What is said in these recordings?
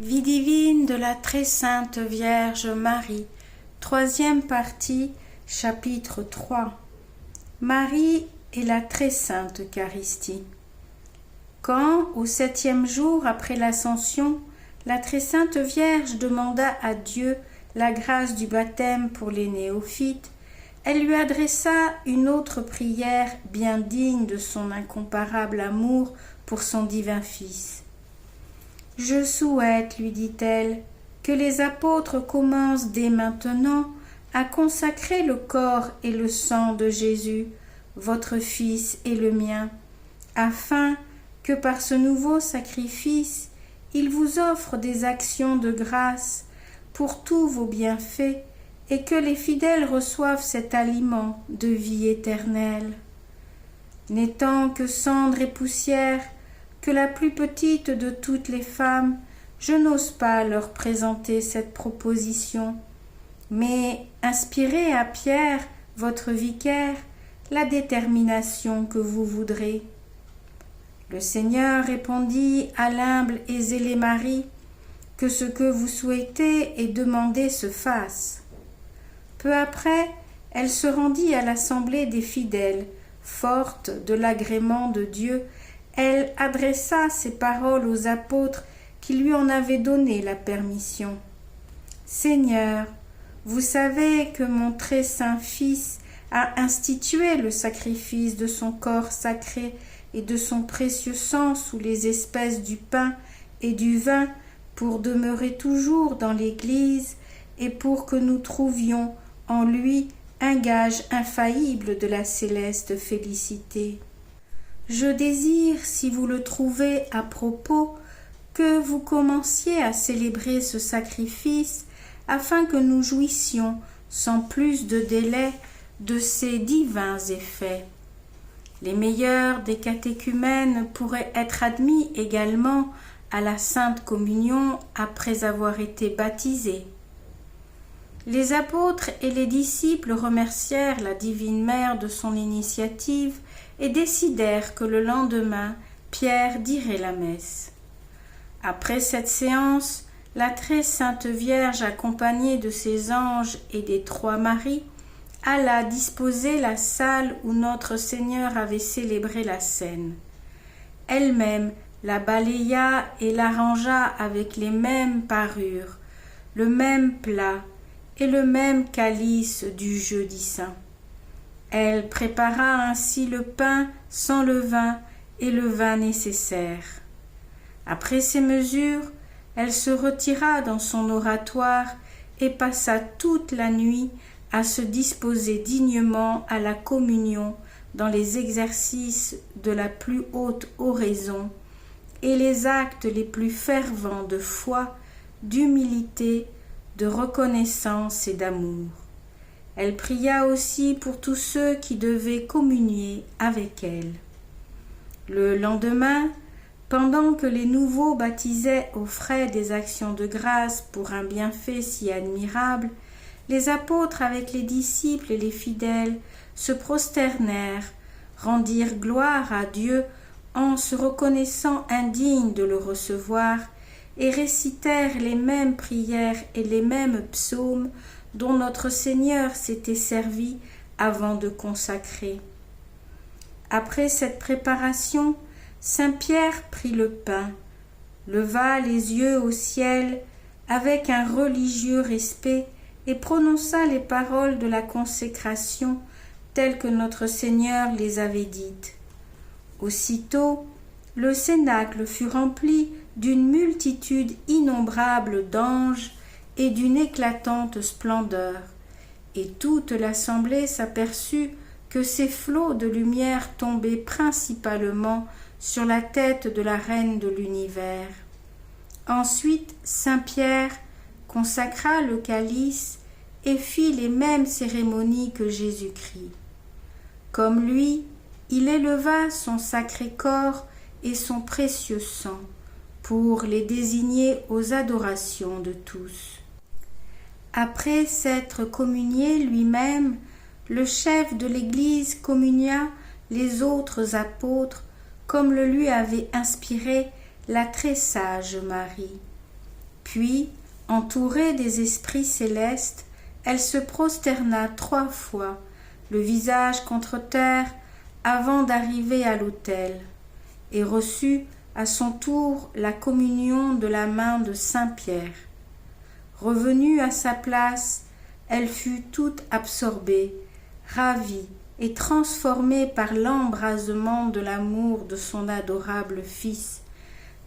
Vie divine de la très sainte Vierge Marie, troisième partie, chapitre 3. Marie et la très sainte Eucharistie. Quand, au 7e jour après l'Ascension, la très sainte Vierge demanda à Dieu la grâce du baptême pour les néophytes, elle lui adressa une autre prière bien digne de son incomparable amour pour son divin Fils. « Je souhaite, lui dit-elle, que les apôtres commencent dès maintenant à consacrer le corps et le sang de Jésus, votre Fils et le mien, afin que par ce nouveau sacrifice, il vous offre des actions de grâce pour tous vos bienfaits et que les fidèles reçoivent cet aliment de vie éternelle. N'étant que cendre et poussière, que la plus petite de toutes les femmes, je n'ose pas leur présenter cette proposition, mais inspirez à Pierre, votre vicaire, la détermination que vous voudrez. » Le Seigneur répondit à l'humble et zélée Marie, « Que ce que vous souhaitez et demandez se fasse. » Peu après, elle se rendit à l'assemblée des fidèles, forte de l'agrément de Dieu. Elle adressa ces paroles aux apôtres qui lui en avaient donné la permission. « Seigneur, vous savez que mon très saint Fils a institué le sacrifice de son corps sacré et de son précieux sang sous les espèces du pain et du vin pour demeurer toujours dans l'Église et pour que nous trouvions en lui un gage infaillible de la céleste félicité. Je désire, si vous le trouvez à propos, que vous commenciez à célébrer ce sacrifice afin que nous jouissions sans plus de délai de ses divins effets. Les meilleurs des catéchumènes pourraient être admis également à la Sainte Communion après avoir été baptisés. Les apôtres et les disciples remercièrent la Divine Mère de son initiative et décidèrent que le lendemain, Pierre dirait la messe. Après cette séance, la très sainte Vierge, accompagnée de ses anges et des trois Maries, alla disposer la salle où notre Seigneur avait célébré la scène. Elle-même la balaya et l'arrangea avec les mêmes parures, le même plat et le même calice du jeudi saint. Elle prépara ainsi le pain sans levain et le vin nécessaire. Après ces mesures, elle se retira dans son oratoire et passa toute la nuit à se disposer dignement à la communion dans les exercices de la plus haute oraison et les actes les plus fervents de foi, d'humilité, de reconnaissance et d'amour. Elle pria aussi pour tous ceux qui devaient communier avec elle. Le lendemain, pendant que les nouveaux baptisaient aux frais des actions de grâce pour un bienfait si admirable, les apôtres avec les disciples et les fidèles se prosternèrent, rendirent gloire à Dieu en se reconnaissant indignes de le recevoir et récitèrent les mêmes prières et les mêmes psaumes dont notre Seigneur s'était servi avant de consacrer. Après cette préparation, Saint Pierre prit le pain, leva les yeux au ciel avec un religieux respect et prononça les paroles de la consécration telles que notre Seigneur les avait dites. Aussitôt, le cénacle fut rempli d'une multitude innombrable d'anges et d'une éclatante splendeur, et toute l'assemblée s'aperçut que ces flots de lumière tombaient principalement sur la tête de la Reine de l'univers. Ensuite, Saint Pierre consacra le calice et fit les mêmes cérémonies que Jésus-Christ. Comme lui, il éleva son sacré corps et son précieux sang pour les désigner aux adorations de tous. Après s'être communié lui-même, le chef de l'Église communia les autres apôtres comme le lui avait inspiré la très sage Marie. Puis, entourée des esprits célestes, elle se prosterna 3 fois, le visage contre terre, avant d'arriver à l'autel, et reçut à son tour la communion de la main de saint Pierre. Revenue à sa place, elle fut toute absorbée, ravie et transformée par l'embrasement de l'amour de son adorable Fils.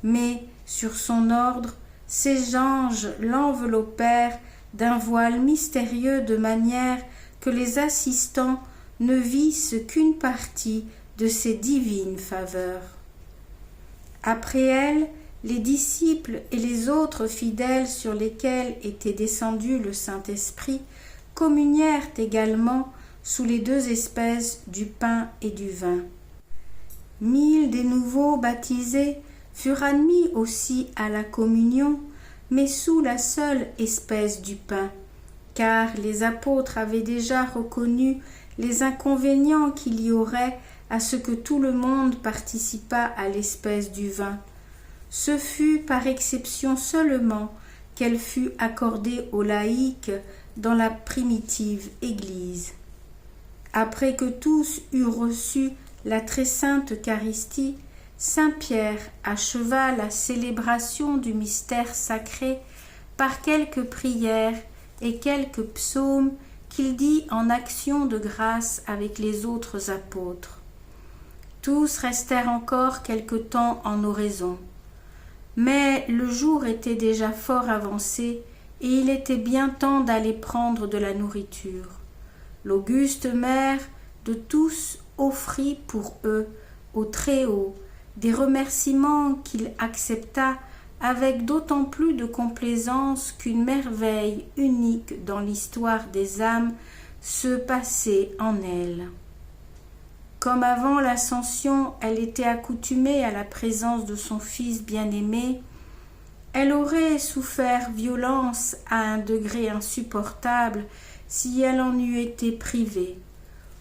Mais, sur son ordre, ses anges l'enveloppèrent d'un voile mystérieux de manière que les assistants ne vissent qu'une partie de ses divines faveurs. Après elle, les disciples et les autres fidèles sur lesquels était descendu le Saint-Esprit communièrent également sous les 2 espèces du pain et du vin. 1000 des nouveaux baptisés furent admis aussi à la communion, mais sous la seule espèce du pain, car les apôtres avaient déjà reconnu les inconvénients qu'il y aurait à ce que tout le monde participât à l'espèce du vin. Ce fut par exception seulement qu'elle fut accordée aux laïcs dans la primitive Église. Après que tous eurent reçu la très sainte Eucharistie, saint Pierre acheva la célébration du mystère sacré par quelques prières et quelques psaumes qu'il dit en action de grâce avec les autres apôtres. Tous restèrent encore quelque temps en oraison. Mais le jour était déjà fort avancé et il était bien temps d'aller prendre de la nourriture. L'auguste mère de tous offrit pour eux au Très-Haut des remerciements qu'il accepta avec d'autant plus de complaisance qu'une merveille unique dans l'histoire des âmes se passait en elle. Comme avant l'Ascension, elle était accoutumée à la présence de son Fils bien-aimé, elle aurait souffert violence à un degré insupportable si elle en eût été privée.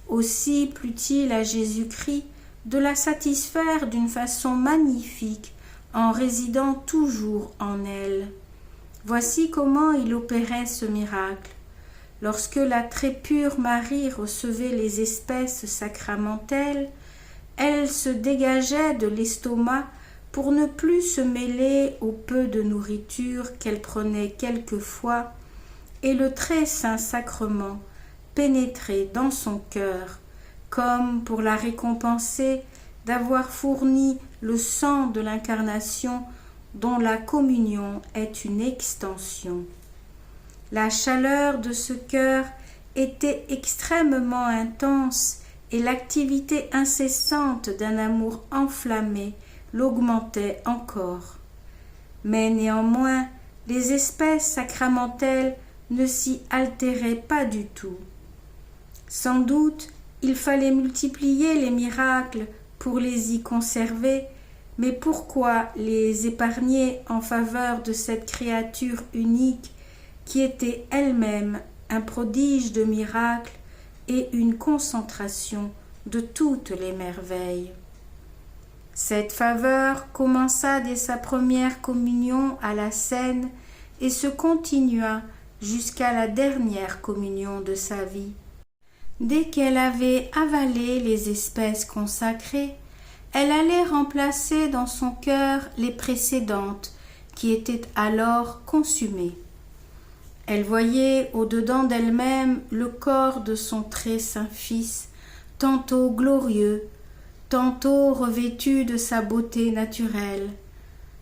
Aussi plut-il à Jésus-Christ de la satisfaire d'une façon magnifique en résidant toujours en elle. Voici comment il opérait ce miracle. Lorsque la très pure Marie recevait les espèces sacramentelles, elle se dégageait de l'estomac pour ne plus se mêler au peu de nourriture qu'elle prenait quelquefois, et le très saint sacrement pénétrait dans son cœur, comme pour la récompenser d'avoir fourni le sang de l'incarnation dont la communion est une extension. La chaleur de ce cœur était extrêmement intense et l'activité incessante d'un amour enflammé l'augmentait encore. Mais néanmoins, les espèces sacramentelles ne s'y altéraient pas du tout. Sans doute, il fallait multiplier les miracles pour les y conserver, mais pourquoi les épargner en faveur de cette créature unique qui était elle-même un prodige de miracles et une concentration de toutes les merveilles? Cette faveur commença dès sa première communion à la Seine et se continua jusqu'à la dernière communion de sa vie. Dès qu'elle avait avalé les espèces consacrées, elle allait remplacer dans son cœur les précédentes qui étaient alors consumées. Elle voyait au-dedans d'elle-même le corps de son très saint Fils, tantôt glorieux, tantôt revêtu de sa beauté naturelle.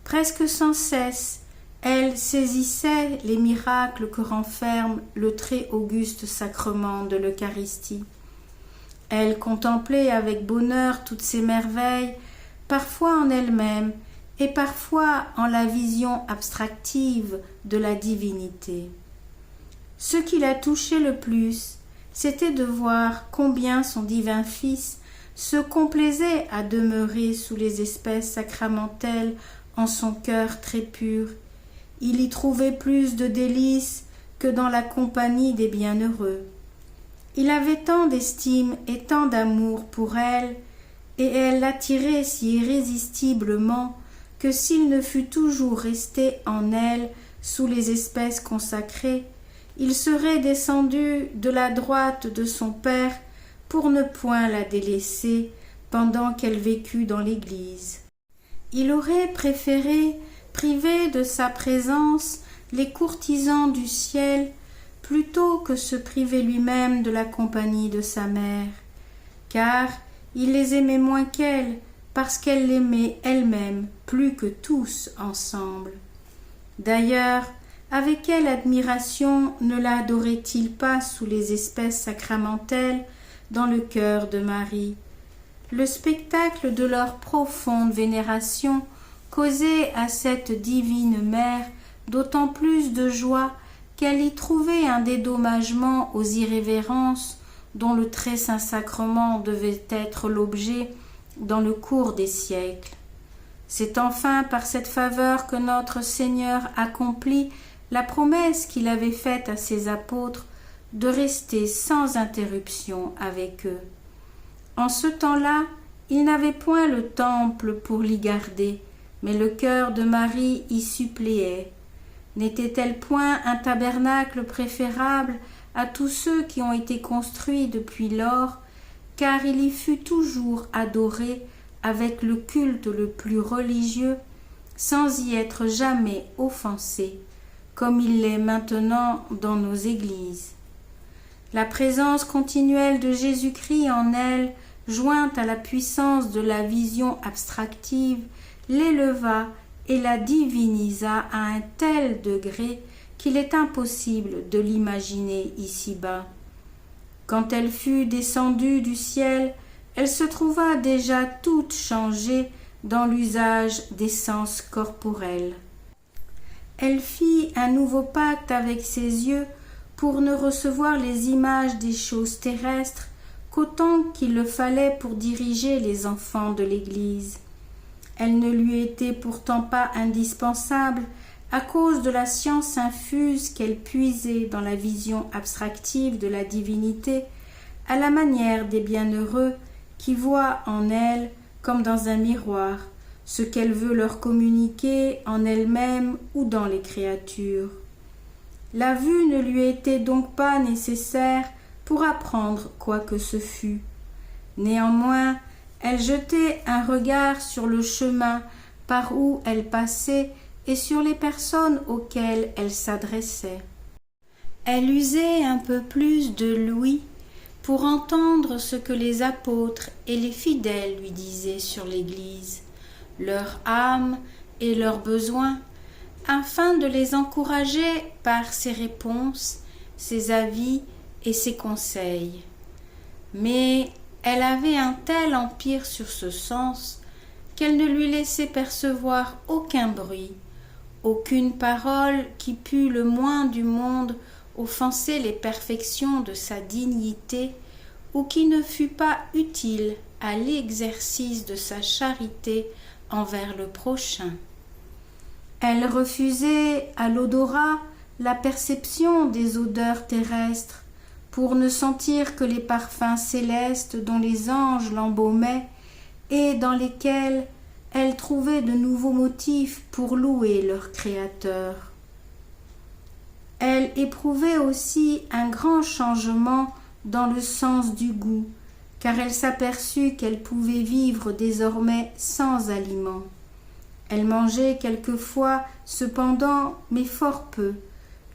Presque sans cesse, elle saisissait les miracles que renferme le très auguste sacrement de l'Eucharistie. Elle contemplait avec bonheur toutes ces merveilles, parfois en elle-même et parfois en la vision abstractive de la divinité. Ce qui la touchait le plus, c'était de voir combien son divin Fils se complaisait à demeurer sous les espèces sacramentelles en son cœur très pur. Il y trouvait plus de délices que dans la compagnie des bienheureux. Il avait tant d'estime et tant d'amour pour elle, et elle l'attirait si irrésistiblement que s'il ne fût toujours resté en elle sous les espèces consacrées, il serait descendu de la droite de son Père pour ne point la délaisser pendant qu'elle vécut dans l'Église. Il aurait préféré priver de sa présence les courtisans du ciel plutôt que se priver lui-même de la compagnie de sa mère, car il les aimait moins qu'elle, parce qu'elle l'aimait elle-même plus que tous ensemble. D'ailleurs, avec quelle admiration ne l'adorait-il pas sous les espèces sacramentelles dans le cœur de Marie? Le spectacle de leur profonde vénération causait à cette divine mère d'autant plus de joie qu'elle y trouvait un dédommagement aux irrévérences dont le très saint sacrement devait être l'objet dans le cours des siècles. C'est enfin par cette faveur que notre Seigneur accomplit la promesse qu'il avait faite à ses apôtres de rester sans interruption avec eux. En ce temps-là, ils n'avaient point le temple pour l'y garder, mais le cœur de Marie y suppléait. N'était-elle point un tabernacle préférable à tous ceux qui ont été construits depuis lors, car il y fut toujours adoré avec le culte le plus religieux, sans y être jamais offensé, comme il l'est maintenant dans nos églises. La présence continuelle de Jésus-Christ en elle, jointe à la puissance de la vision abstractive, l'éleva et la divinisa à un tel degré qu'il est impossible de l'imaginer ici-bas. Quand elle fut descendue du ciel, elle se trouva déjà toute changée dans l'usage des sens corporels. Elle fit un nouveau pacte avec ses yeux pour ne recevoir les images des choses terrestres qu'autant qu'il le fallait pour diriger les enfants de l'Église. Elle ne lui était pourtant pas indispensable à cause de la science infuse qu'elle puisait dans la vision abstractive de la divinité, à la manière des bienheureux qui voient en elle, comme dans un miroir, ce qu'elle veut leur communiquer en elle-même ou dans les créatures. La vue ne lui était donc pas nécessaire pour apprendre quoi que ce fût. Néanmoins, elle jetait un regard sur le chemin par où elle passait et sur les personnes auxquelles elle s'adressait. Elle usait un peu plus de l'ouïe pour entendre ce que les apôtres et les fidèles lui disaient sur l'Église, leur âme et leurs besoins, afin de les encourager par ses réponses, ses avis et ses conseils. Mais elle avait un tel empire sur ce sens qu'elle ne lui laissait percevoir aucun bruit, aucune parole qui pût le moins du monde offenser les perfections de sa dignité ou qui ne fût pas utile à l'exercice de sa charité envers le prochain. Elle refusait à l'odorat la perception des odeurs terrestres pour ne sentir que les parfums célestes dont les anges l'embaumaient et dans lesquels elle trouvait de nouveaux motifs pour louer leur Créateur. Elle éprouvait aussi un grand changement dans le sens du goût, car elle s'aperçut qu'elle pouvait vivre désormais sans aliments. Elle mangeait quelquefois, cependant, mais fort peu,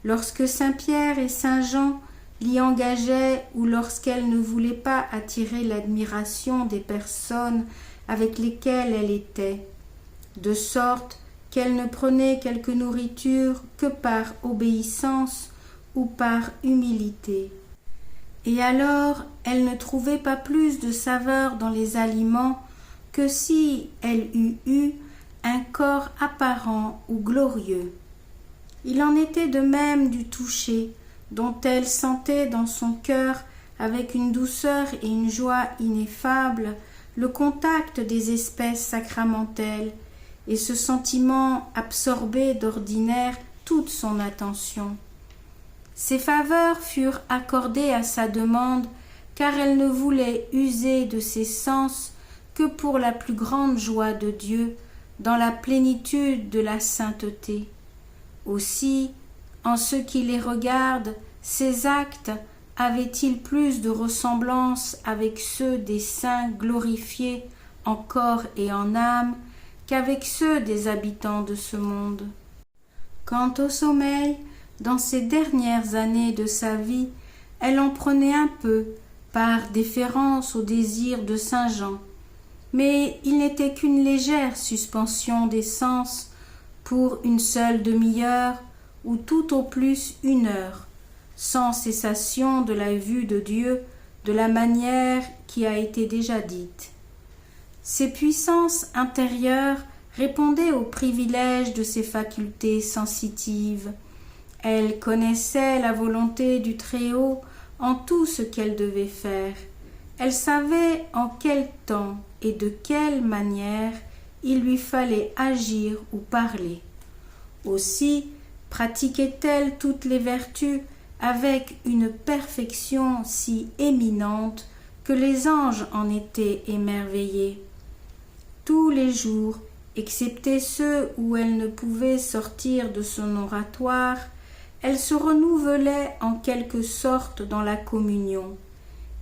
lorsque saint Pierre et saint Jean l'y engageaient ou lorsqu'elle ne voulait pas attirer l'admiration des personnes avec lesquelles elle était, de sorte qu'elle ne prenait quelque nourriture que par obéissance ou par humilité. Et alors elle ne trouvait pas plus de saveur dans les aliments que si elle eût eu un corps apparent ou glorieux. Il en était de même du toucher, dont elle sentait dans son cœur, avec une douceur et une joie ineffables, le contact des espèces sacramentelles, et ce sentiment absorbait d'ordinaire toute son attention. Ces faveurs furent accordées à sa demande, car elle ne voulait user de ses sens que pour la plus grande joie de Dieu, dans la plénitude de la sainteté. Aussi, en ce qui les regarde, ces actes avaient-ils plus de ressemblance avec ceux des saints glorifiés en corps et en âme qu'avec ceux des habitants de ce monde. Quant au sommeil, dans ces dernières années de sa vie, elle en prenait un peu, par déférence au désir de saint Jean, mais il n'était qu'une légère suspension des sens pour une seule demi-heure ou tout au plus 1 heure, sans cessation de la vue de Dieu de la manière qui a été déjà dite. Ses puissances intérieures répondaient au privilège de ses facultés sensitives. Elle connaissait la volonté du Très-Haut en tout ce qu'elle devait faire. Elle savait en quel temps et de quelle manière il lui fallait agir ou parler. Aussi pratiquait-elle toutes les vertus avec une perfection si éminente que les anges en étaient émerveillés. Tous les jours, excepté ceux où elle ne pouvait sortir de son oratoire, elle se renouvelait en quelque sorte dans la communion,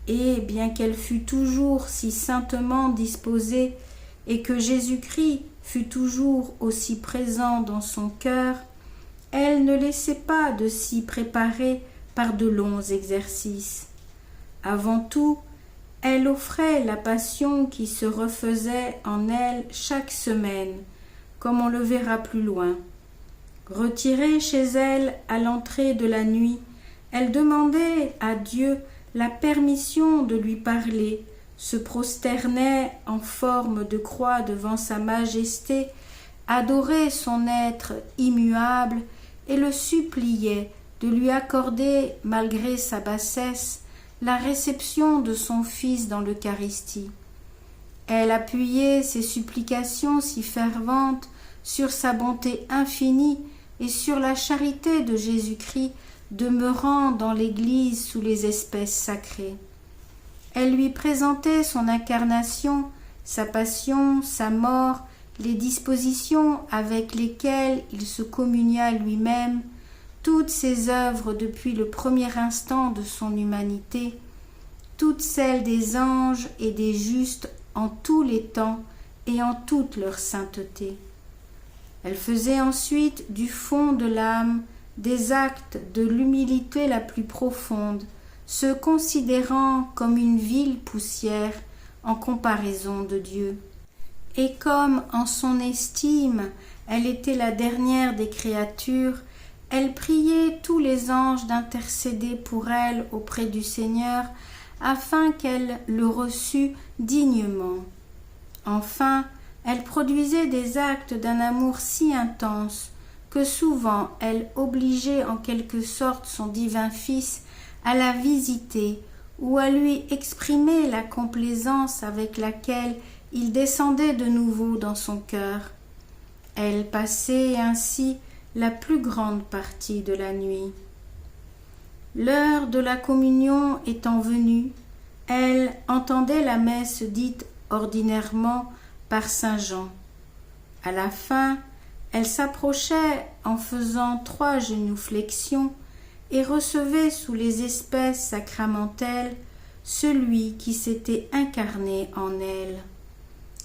et bien qu'elle fût toujours si saintement disposée et que Jésus-Christ fût toujours aussi présent dans son cœur, elle ne laissait pas de s'y préparer par de longs exercices. Avant tout, elle offrait la passion qui se refaisait en elle chaque semaine, comme on le verra plus loin. Retirée chez elle à l'entrée de la nuit, elle demandait à Dieu la permission de lui parler, se prosternait en forme de croix devant sa majesté, adorait son être immuable et le suppliait de lui accorder, malgré sa bassesse, la réception de son Fils dans l'Eucharistie. Elle appuyait ses supplications si ferventes sur sa bonté infinie et sur la charité de Jésus-Christ demeurant dans l'Église sous les espèces sacrées. Elle lui présentait son incarnation, sa passion, sa mort, les dispositions avec lesquelles il se communia lui-même, toutes ses œuvres depuis le premier instant de son humanité, toutes celles des anges et des justes en tous les temps et en toute leur sainteté. Elle faisait ensuite du fond de l'âme des actes de l'humilité la plus profonde, se considérant comme une vile poussière en comparaison de Dieu. Et comme en son estime elle était la dernière des créatures, elle priait tous les anges d'intercéder pour elle auprès du Seigneur, afin qu'elle le reçût dignement. Enfin, elle produisait des actes d'un amour si intense que souvent elle obligeait en quelque sorte son divin Fils à la visiter ou à lui exprimer la complaisance avec laquelle il descendait de nouveau dans son cœur. Elle passait ainsi la plus grande partie de la nuit. L'heure de la communion étant venue, elle entendait la messe dite ordinairement par saint Jean. À la fin, elle s'approchait en faisant 3 genuflexions et recevait sous les espèces sacramentelles celui qui s'était incarné en elle.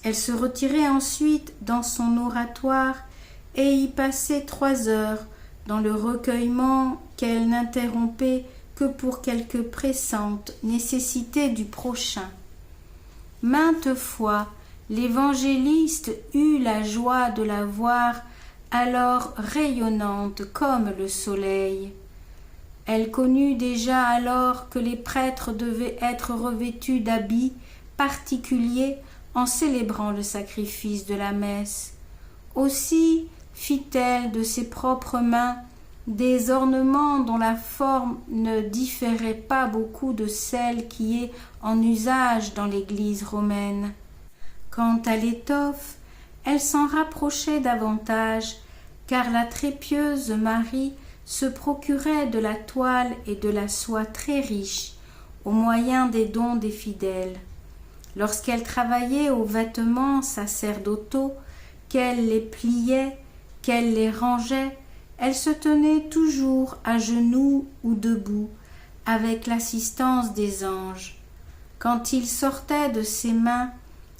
Elle se retirait ensuite dans son oratoire et y passait 3 heures dans le recueillement qu'elle n'interrompait que pour quelque pressante nécessité du prochain. Maintes fois, l'évangéliste eut la joie de la voir alors rayonnante comme le soleil. Elle connut déjà alors que les prêtres devaient être revêtus d'habits particuliers en célébrant le sacrifice de la messe. Aussi fit-elle de ses propres mains des ornements dont la forme ne différait pas beaucoup de celle qui est en usage dans l'Église romaine. Quant à l'étoffe, elle s'en rapprochait davantage, car la très pieuse Marie se procurait de la toile et de la soie très riches, au moyen des dons des fidèles. Lorsqu'elle travaillait aux vêtements sacerdotaux, qu'elle les pliait, qu'elle les rangeait, elle se tenait toujours à genoux ou debout, avec l'assistance des anges. Quand ils sortaient de ses mains,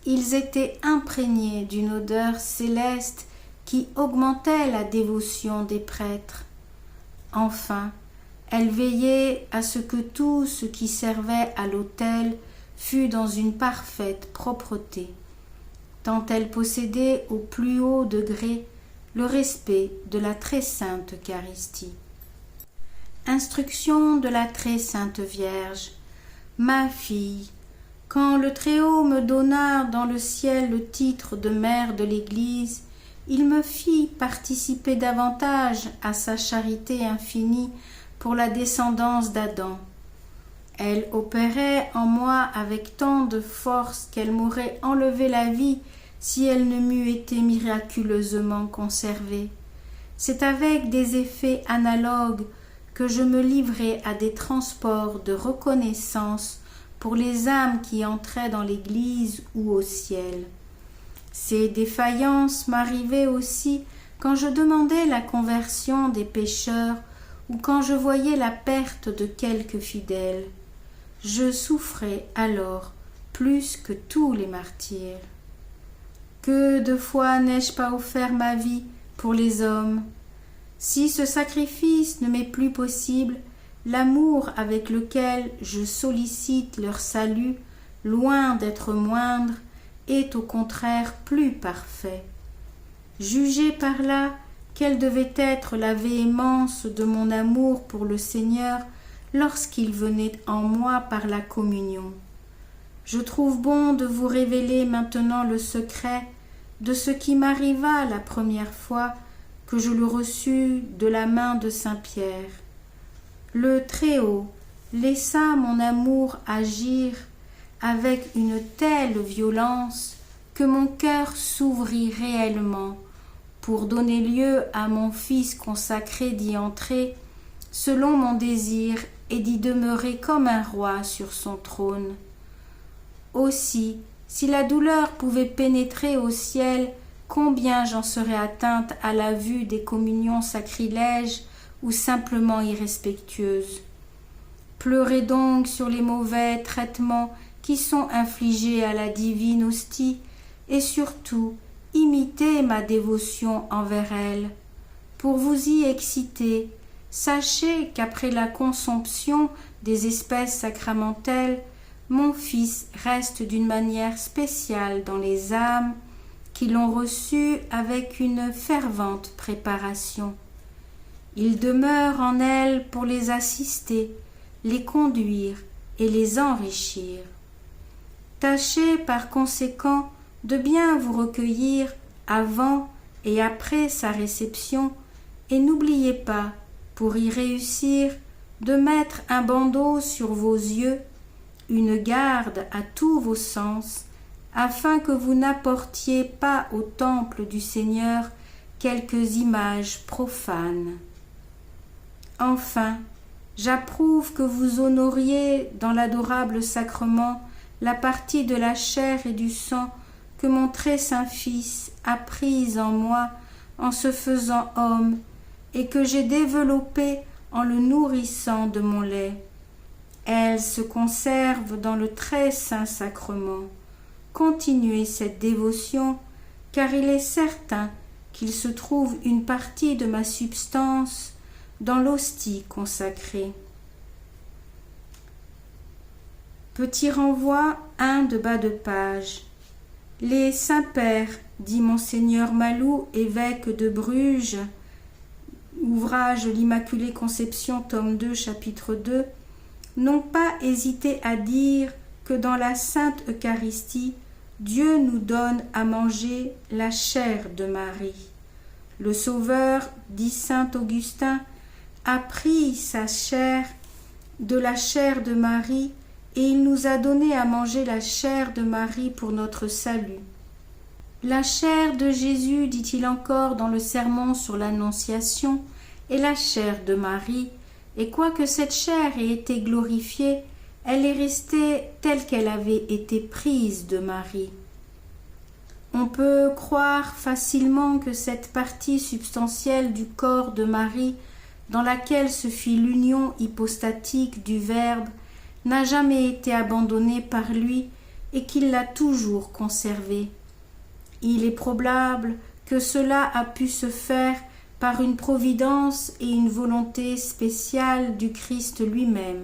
ils étaient imprégnés d'une odeur céleste qui augmentait la dévotion des prêtres. Enfin, elle veillait à ce que tout ce qui servait à l'autel fût dans une parfaite propreté, tant elle possédait au plus haut degré le respect de la très sainte Eucharistie. Instruction de la très sainte Vierge. Ma fille, quand le Très-Haut me donna dans le ciel le titre de mère de l'Église, il me fit participer davantage à sa charité infinie pour la descendance d'Adam. Elle opérait en moi avec tant de force qu'elle m'aurait enlevé la vie si elle ne m'eût été miraculeusement conservée. C'est avec des effets analogues que je me livrai à des transports de reconnaissance pour les âmes qui entraient dans l'Église ou au ciel. Ces défaillances m'arrivaient aussi quand je demandais la conversion des pécheurs ou quand je voyais la perte de quelques fidèles. Je souffrais alors plus que tous les martyrs. Que de fois n'ai-je pas offert ma vie pour les hommes? Si ce sacrifice ne m'est plus possible, l'amour avec lequel je sollicite leur salut, loin d'être moindre, est au contraire plus parfait. Jugez par là quelle devait être la véhémence de mon amour pour le Seigneur lorsqu'il venait en moi par la communion. Je trouve bon de vous révéler maintenant le secret de ce qui m'arriva la première fois que je le reçus de la main de saint Pierre. Le Très-Haut laissa mon amour agir avec une telle violence que mon cœur s'ouvrit réellement pour donner lieu à mon Fils consacré d'y entrer selon mon désir et d'y demeurer comme un roi sur son trône. Aussi, si la douleur pouvait pénétrer au ciel, combien j'en serais atteinte à la vue des communions sacrilèges ou simplement irrespectueuses. Pleurez donc sur les mauvais traitements qui sont infligés à la divine hostie et surtout imitez ma dévotion envers elle. Pour vous y exciter, sachez qu'après la consomption des espèces sacramentelles, mon Fils reste d'une manière spéciale dans les âmes qui l'ont reçu avec une fervente préparation. Il demeure en elles pour les assister, les conduire et les enrichir. Tâchez par conséquent de bien vous recueillir avant et après sa réception et n'oubliez pas, pour y réussir, de mettre un bandeau sur vos yeux, une garde à tous vos sens, afin que vous n'apportiez pas au temple du Seigneur quelques images profanes. Enfin, j'approuve que vous honoriez dans l'adorable sacrement la partie de la chair et du sang que mon très saint Fils a prise en moi en se faisant homme et que j'ai développée en le nourrissant de mon lait. Elle se conserve dans le très saint sacrement. Continuez cette dévotion, car il est certain qu'il se trouve une partie de ma substance dans l'hostie consacrée. Petit renvoi 1 de bas de page. Les saints-pères, dit Monseigneur Malou, évêque de Bruges, ouvrage l'Immaculée Conception, tome 2, chapitre 2, n'ont pas hésité à dire que dans la Sainte Eucharistie, Dieu nous donne à manger la chair de Marie. Le Sauveur, dit saint Augustin, a pris sa chair de la chair de Marie et il nous a donné à manger la chair de Marie pour notre salut. La chair de Jésus, dit-il encore dans le sermon sur l'Annonciation, est la chair de Marie, et quoique cette chair ait été glorifiée, elle est restée telle qu'elle avait été prise de Marie. On peut croire facilement que cette partie substantielle du corps de Marie, dans laquelle se fit l'union hypostatique du Verbe, n'a jamais été abandonnée par lui et qu'il l'a toujours conservée. Il est probable que cela a pu se faire par une providence et une volonté spéciale du Christ lui-même.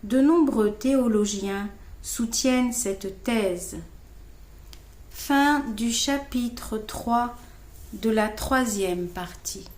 De nombreux théologiens soutiennent cette thèse. Fin du chapitre 3 de la 3e partie.